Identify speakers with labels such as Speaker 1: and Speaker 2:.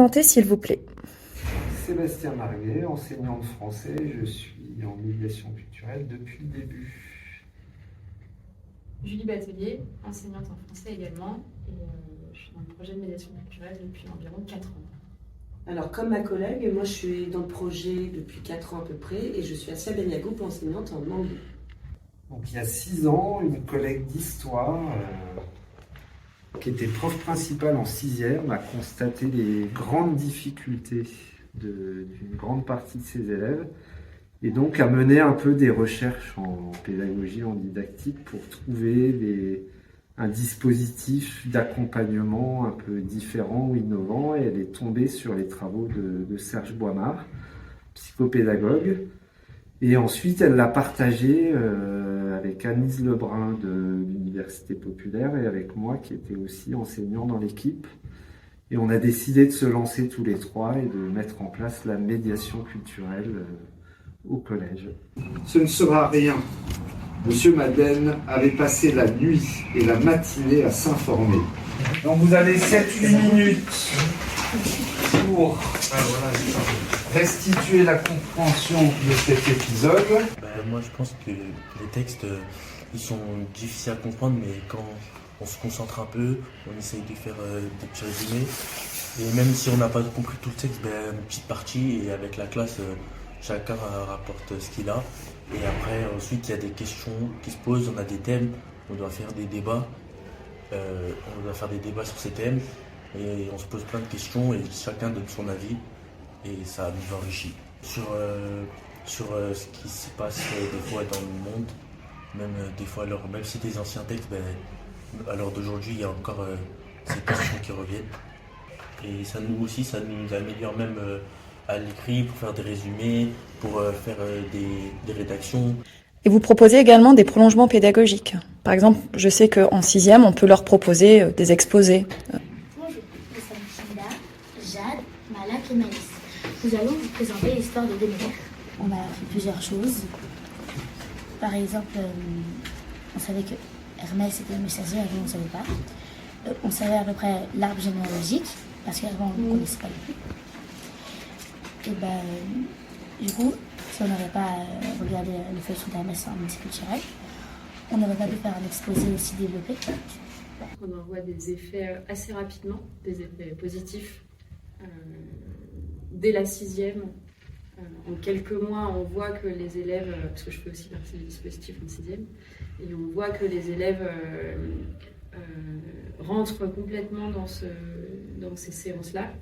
Speaker 1: présenter, s'il vous plaît.
Speaker 2: Sébastien Marguet, enseignant de français. Je suis en médiation culturelle depuis le début.
Speaker 3: Julie Batelier, enseignante en français également. Et je suis dans le projet de médiation culturelle depuis environ 4 ans.
Speaker 4: Alors, comme ma collègue, moi je suis dans le projet depuis 4 ans à peu près et je suis à Sabenia Group, enseignante en anglais.
Speaker 2: Donc, il y a 6 ans, une collègue d'histoire qui était prof principale en 6e a constaté les grandes difficultés d'une grande partie de ses élèves et donc a mené un peu des recherches en pédagogie, en didactique pour trouver un dispositif d'accompagnement un peu différent ou innovant, et elle est tombée sur les travaux de Serge Boimard, psychopédagogue, et ensuite elle l'a partagé avec Anise Lebrun de l'Université Populaire et avec moi qui était aussi enseignant dans l'équipe, et on a décidé de se lancer tous les trois et de mettre en place la médiation culturelle au collège. Ce ne sera rien. Monsieur Madeleine avait passé la nuit et la matinée à s'informer. Donc vous avez 7-8 minutes pour restituer la compréhension de cet épisode.
Speaker 5: Moi je pense que les textes ils sont difficiles à comprendre, mais quand on se concentre un peu, on essaye de faire des petits résumés. Et même si on n'a pas compris tout le texte, une petite partie, et avec la classe, chacun rapporte ce qu'il a. Et après, ensuite, il y a des questions qui se posent, on a des thèmes, on doit faire des débats. Sur ces thèmes, et on se pose plein de questions, et chacun donne son avis, et ça nous enrichit. Sur ce qui se passe des fois dans le monde, même des fois, même si des anciens textes, à l'heure d'aujourd'hui, il y a encore ces questions qui reviennent. Et ça nous améliore même à l'écrit pour faire des résumés, pour faire des rédactions.
Speaker 1: Et vous proposez également des prolongements pédagogiques. Par exemple, je sais qu'en 6e, on peut leur proposer des exposés.
Speaker 6: Bonjour, nous sommes Shinda, Jade, Malak et Malice. Nous allons vous présenter l'histoire de Déméter. On a appris plusieurs choses. Par exemple, on savait que Hermès était le messager, avant on ne savait pas. On savait à peu près l'arbre généalogique, parce qu'avant on ne connaissait pas le plus. Et du coup, si on n'avait pas regardé le feuilleton d'Hermès en médiation culturelle, on n'aurait pas pu faire un exposé aussi développé.
Speaker 3: On en voit des effets assez rapidement, des effets positifs. Dès la 6e, en quelques mois, on voit que les élèves, parce que je fais aussi partie du dispositif en 6e, et on voit que les élèves rentrent complètement dans ces séances-là.